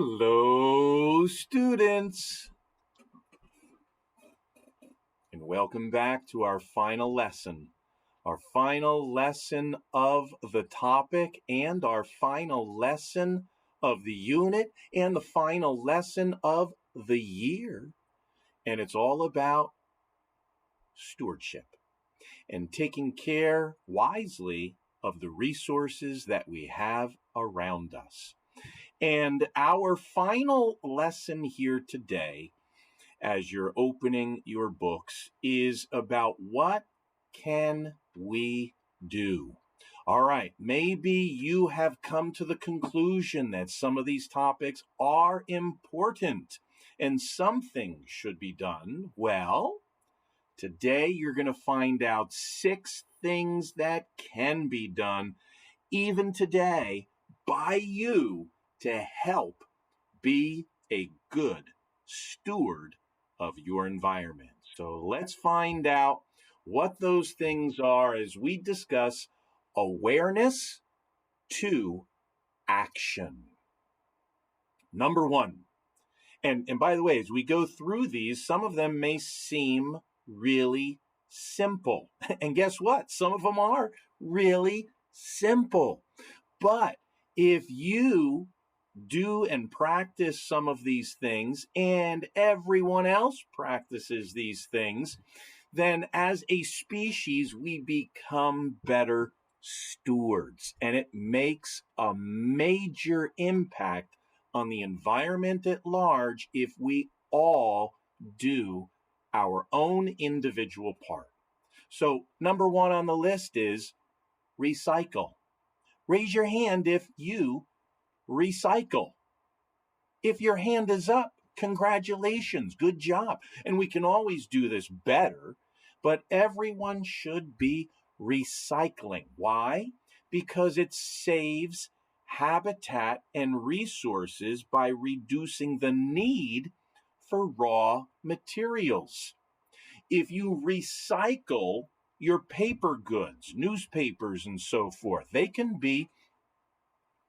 Hello, students, and welcome back to our final lesson. Our final lesson of the topic and our final lesson of the unit and the final lesson of the year. And it's all about stewardship and taking care wisely of the resources that we have around us. And our final lesson here today, as you're opening your books, is about what can we do. All right, maybe you have come to the conclusion that some of these topics are important and something should be done. Well, today you're going to find out 6 things that can be done even today by you to help be a good steward of your environment. So let's find out what those things are as we discuss awareness to action. Number 1. And by the way, as we go through these, some of them may seem really simple. And guess what? Some of them are really simple. But if you do and practice some of these things and everyone else practices these things, then as a species, we become better stewards. And it makes a major impact on the environment at large if we all do our own individual part. So, number 1 on the list is recycle. Raise your hand if you recycle. If your hand is up, congratulations, good job. And we can always do this better, but everyone should be recycling. Why? Because it saves habitat and resources by reducing the need for raw materials. If you recycle your paper goods, newspapers and so forth, they can be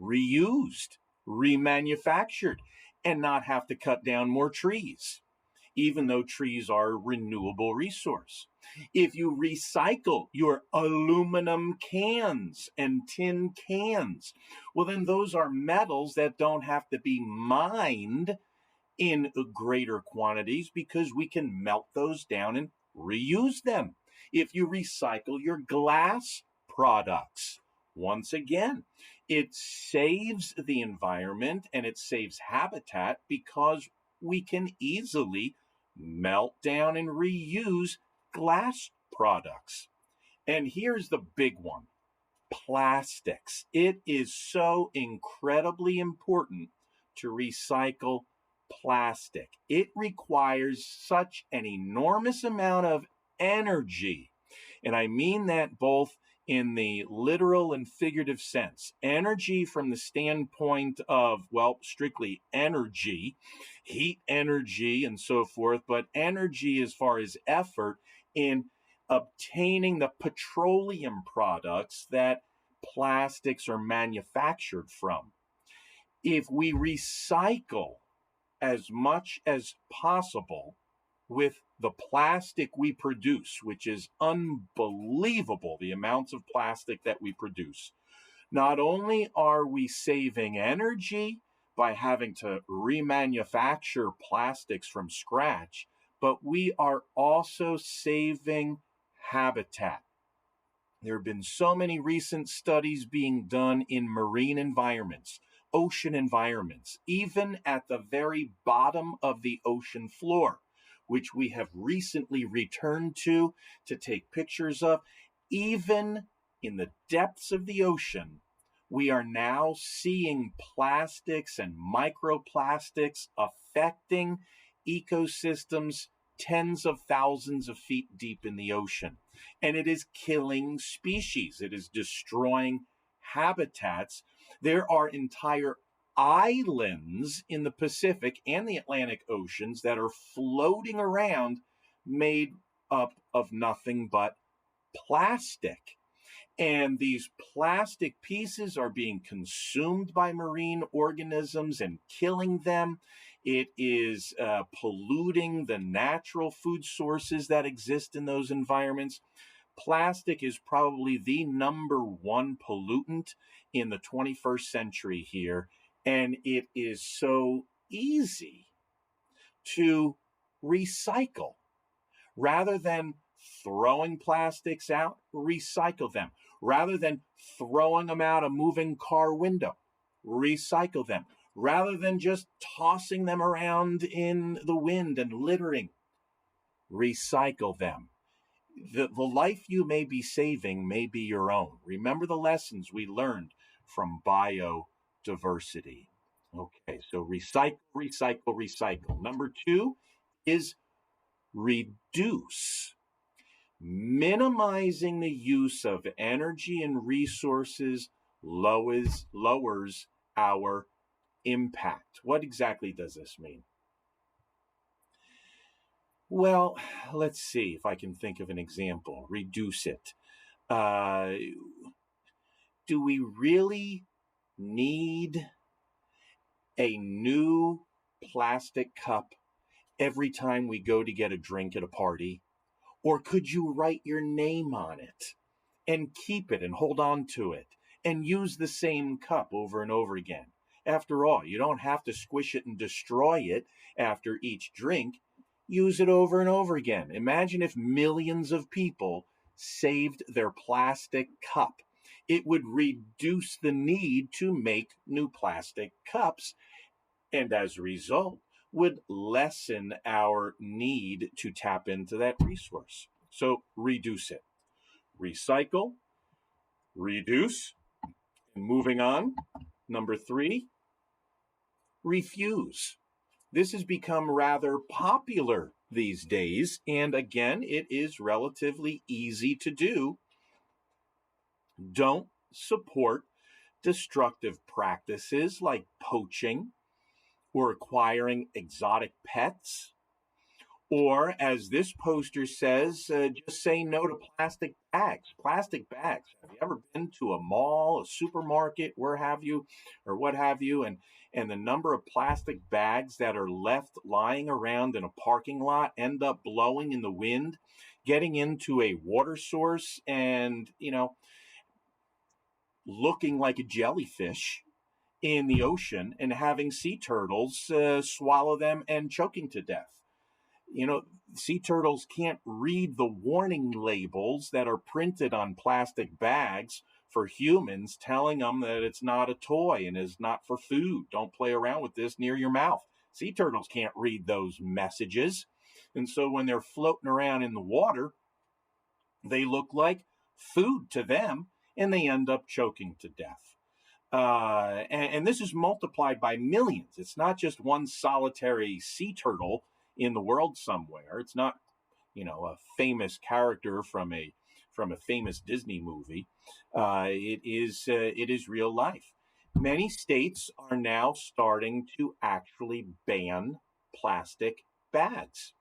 reused, remanufactured, and not have to cut down more trees, even though trees are a renewable resource. If you recycle your aluminum cans and tin cans, well, then those are metals that don't have to be mined in greater quantities because we can melt those down and reuse them. If you recycle your glass products, once again, it saves the environment and it saves habitat because we can easily melt down and reuse glass products. And here's the big one: plastics. It is so incredibly important to recycle plastic. It requires such an enormous amount of energy. And I mean that both in the literal and figurative sense. Energy from the standpoint of, well, strictly energy, heat energy and so forth, but energy as far as effort in obtaining the petroleum products that plastics are manufactured from. If we recycle as much as possible with the plastic we produce, which is unbelievable, the amounts of plastic that we produce, not only are we saving energy by having to remanufacture plastics from scratch, but we are also saving habitat. There have been so many recent studies being done in marine environments, ocean environments, even at the very bottom of the ocean floor, which we have recently returned to take pictures of. Even in the depths of the ocean, we are now seeing plastics and microplastics affecting ecosystems tens of thousands of feet deep in the ocean. And it is killing species. It is destroying habitats. There are entire islands in the Pacific and the Atlantic Oceans that are floating around made up of nothing but plastic. And these plastic pieces are being consumed by marine organisms and killing them. It is polluting the natural food sources that exist in those environments. Plastic is probably the number one pollutant in the 21st century here. And it is so easy to recycle. Rather than throwing plastics out, recycle them. Rather than throwing them out a moving car window, recycle them. Rather than just tossing them around in the wind and littering, recycle them. The life you may be saving may be your own. Remember the lessons we learned from biodiversity. Okay, so recycle, recycle, recycle. Number two is reduce. Minimizing the use of energy and resources lowers our impact. What exactly does this mean? Well, let's see if I can think of an example. Reduce it. Uh, do we really need a new plastic cup every time we go to get a drink at a party? Or could you write your name on it and keep it and hold on to it and use the same cup over and over again? After all, you don't have to squish it and destroy it after each drink. Use it over and over again. Imagine if millions of people saved their plastic cup. It would reduce the need to make new plastic cups, and as a result, would lessen our need to tap into that resource. So reduce it. Recycle, reduce, and moving on. Number three, refuse. This has become rather popular these days, and again, it is relatively easy to do. Don't support destructive practices like poaching or acquiring exotic pets. Or, as this poster says, just say no to plastic bags. Plastic bags. Have you ever been to a mall, a supermarket, where have you, or what have you, and the number of plastic bags that are left lying around in a parking lot end up blowing in the wind, getting into a water source, and looking like a jellyfish in the ocean, and having sea turtles swallow them and choking to death. You know, sea turtles can't read the warning labels that are printed on plastic bags for humans, telling them that it's not a toy and is not for food. Don't play around with this near your mouth. Sea turtles can't read those messages. And so when they're floating around in the water, they look like food to them, and they end up choking to death. And this is multiplied by millions. It's not just one solitary sea turtle in the world somewhere. It's not, a famous character from a famous Disney movie. It is real life. Many states are now starting to actually ban plastic bags.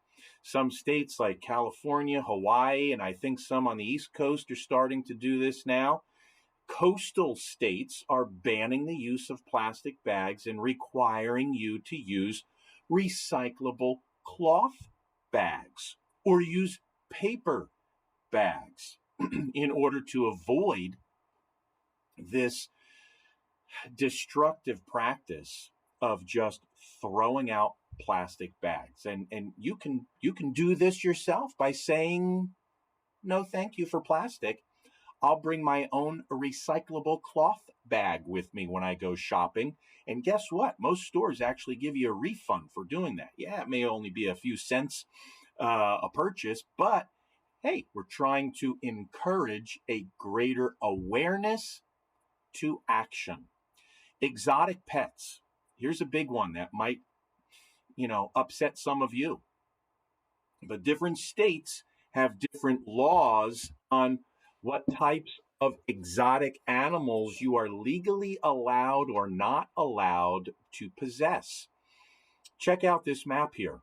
Some states like California, Hawaii, and I think some on the East Coast are starting to do this now. Coastal states are banning the use of plastic bags and requiring you to use recyclable cloth bags or use paper bags in order to avoid this destructive practice of just throwing out plastic bags. And you can do this yourself by saying no thank you for plastic. I'll bring my own recyclable cloth bag with me when I go shopping. And guess what? Most stores actually give you a refund for doing that. Yeah, it may only be a few cents a purchase, but hey, we're trying to encourage a greater awareness to action. Exotic pets. Here's a big one that might, upset some of you. But different states have different laws on what types of exotic animals you are legally allowed or not allowed to possess. Check out this map here.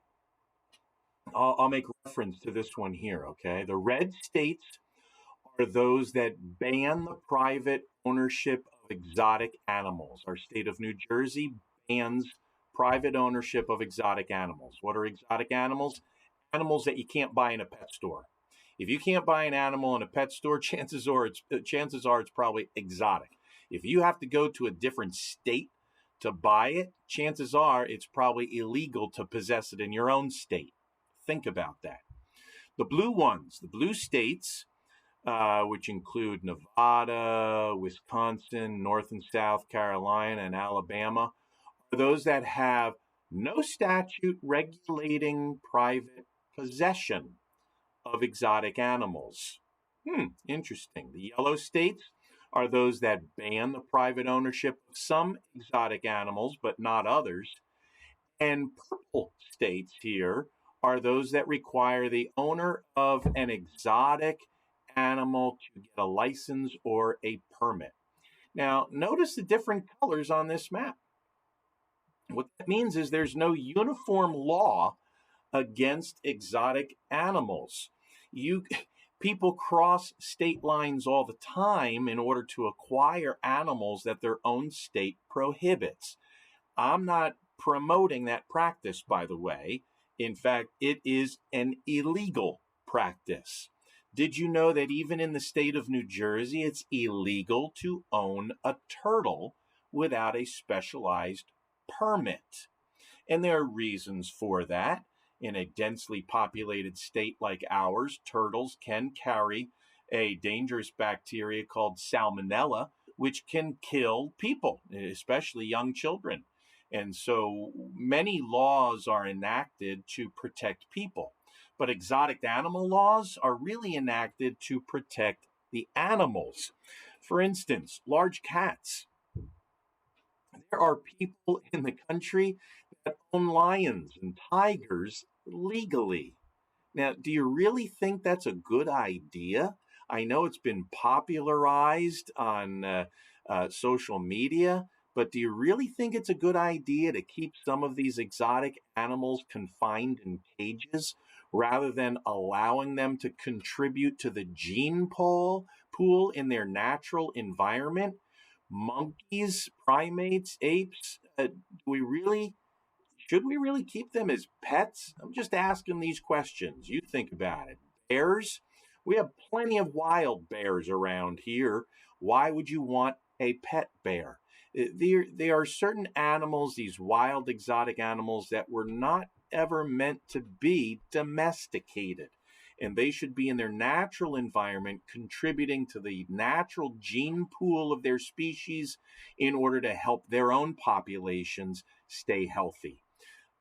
I'll make reference to this one here, okay? The red states are those that ban the private ownership of exotic animals. Our state of New Jersey bans private ownership of exotic animals. What are exotic animals? Animals that you can't buy in a pet store. If you can't buy an animal in a pet store, chances are it's probably exotic. If you have to go to a different state to buy it, chances are it's probably illegal to possess it in your own state. Think about that. The blue ones, the blue states, which include Nevada, Wisconsin, North and South Carolina, and Alabama, are those that have no statute regulating private possession of exotic animals. Interesting. The yellow states are those that ban the private ownership of some exotic animals, but not others. And purple states here are those that require the owner of an exotic animal to get a license or a permit. Now, notice the different colors on this map. What that means is there's no uniform law against exotic animals. People cross state lines all the time in order to acquire animals that their own state prohibits. I'm not promoting that practice, by the way. In fact, it is an illegal practice. Did you know that even in the state of New Jersey, it's illegal to own a turtle without a specialized permit? And there are reasons for that. In a densely populated state like ours, turtles can carry a dangerous bacteria called salmonella, which can kill people, especially young children. And so many laws are enacted to protect people. But exotic animal laws are really enacted to protect the animals. For instance, large cats. There are people in the country that own lions and tigers legally. Now, do you really think that's a good idea? I know it's been popularized on social media, but do you really think it's a good idea to keep some of these exotic animals confined in cages rather than allowing them to contribute to the gene pool in their natural environment? Monkeys, primates, apes, should we really keep them as pets? I'm just asking these questions. You think about it. Bears? We have plenty of wild bears around here. Why would you want a pet bear? There are certain animals, these wild exotic animals, that were not ever meant to be domesticated. And they should be in their natural environment, contributing to the natural gene pool of their species in order to help their own populations stay healthy.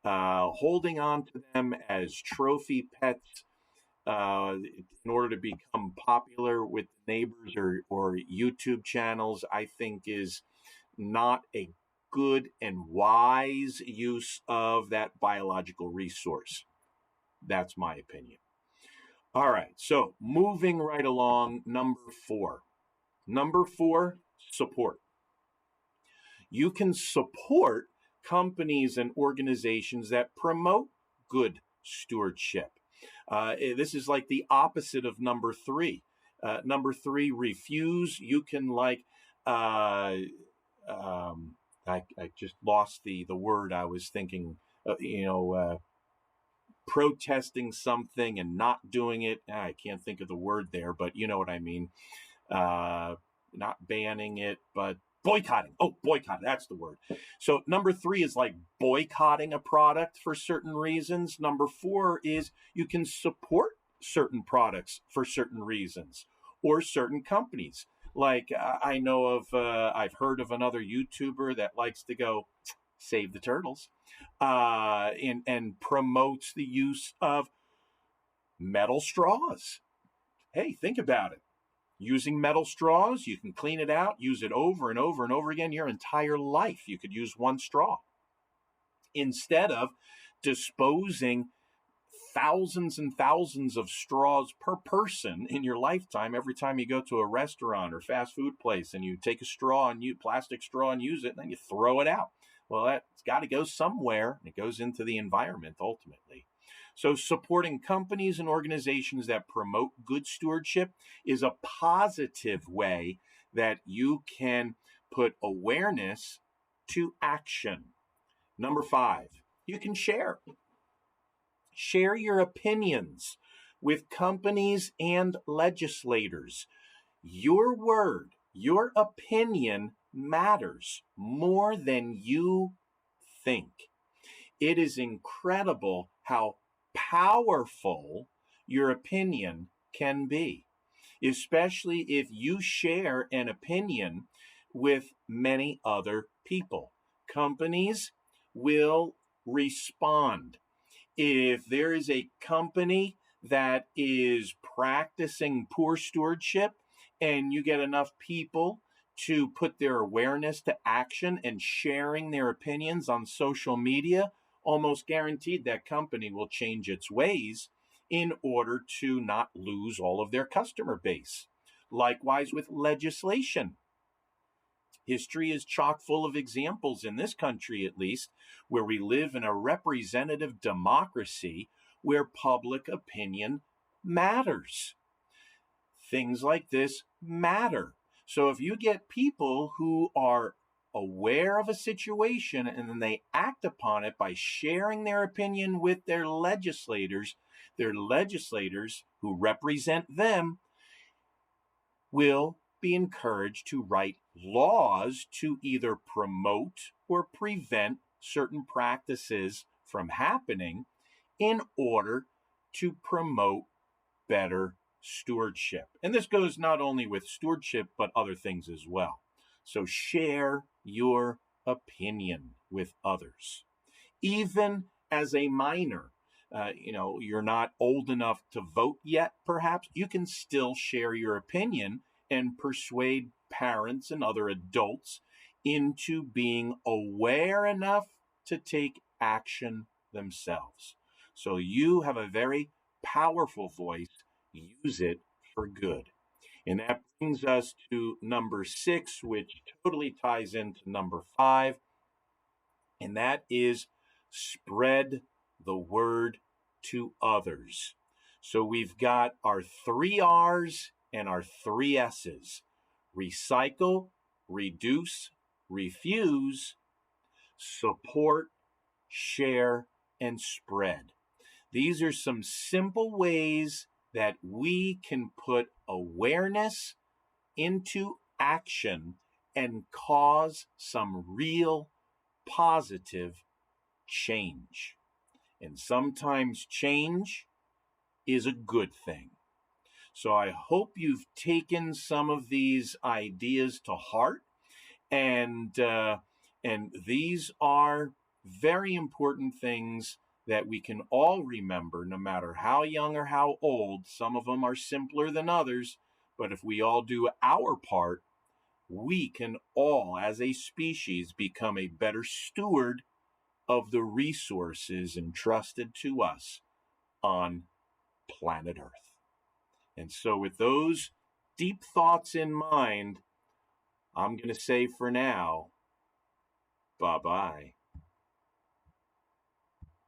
Holding on to them as trophy pets in order to become popular with neighbors or YouTube channels, I think is not a good and wise use of that biological resource. That's my opinion. All right, so moving right along, number 4. Number 4, support. You can support companies and organizations that promote good stewardship. This is like the opposite of number 3. Number 3, refuse. You can I just lost the word I was thinking. Protesting something and not doing it. I can't think of the word there, but you know what I mean. Not banning it, but boycotting. Oh, boycotting. That's the word. So number 3 is like boycotting a product for certain reasons. Number 4 is you can support certain products for certain reasons or certain companies. Like I know of, I've heard of another YouTuber that likes to go save the turtles and promotes the use of metal straws. Hey, think about it. Using metal straws, you can clean it out, use it over and over and over again your entire life. You could use one straw instead of disposing thousands and thousands of straws per person in your lifetime. Every time you go to a restaurant or fast food place and you take a straw and plastic straw and use it, and then you throw it out. Well, that's got to go somewhere, and it goes into the environment ultimately. So, supporting companies and organizations that promote good stewardship is a positive way that you can put awareness to action. Number 5, you can share. Share your opinions with companies and legislators. Your word, your opinion matters more than you think. It is incredible how powerful your opinion can be, especially if you share an opinion with many other people. Companies will respond. If there is a company that is practicing poor stewardship and you get enough people to put their awareness to action and sharing their opinions on social media, almost guaranteed that company will change its ways in order to not lose all of their customer base. Likewise with legislation. History is chock full of examples, in this country at least, where we live in a representative democracy where public opinion matters. Things like this matter. So if you get people who are aware of a situation and then they act upon it by sharing their opinion with their legislators who represent them will be encouraged to write laws to either promote or prevent certain practices from happening in order to promote better stewardship. And this goes not only with stewardship, but other things as well. So share your opinion with others. Even as a minor, you're not old enough to vote yet, perhaps, you can still share your opinion and persuade parents and other adults into being aware enough to take action themselves. So you have a very powerful voice. Use it for good. And that brings us to number 6, which totally ties into number 5, and that is spread the word to others. So we've got our 3 R's and our 3 S's: recycle, reduce, refuse, support, share, and spread. These are some simple ways that we can put awareness into action and cause some real positive change. And sometimes change is a good thing. So I hope you've taken some of these ideas to heart, and these are very important things that we can all remember, no matter how young or how old. Some of them are simpler than others, but if we all do our part, we can all, as a species, become a better steward of the resources entrusted to us on planet Earth. And so, with those deep thoughts in mind, I'm going to say for now, bye bye.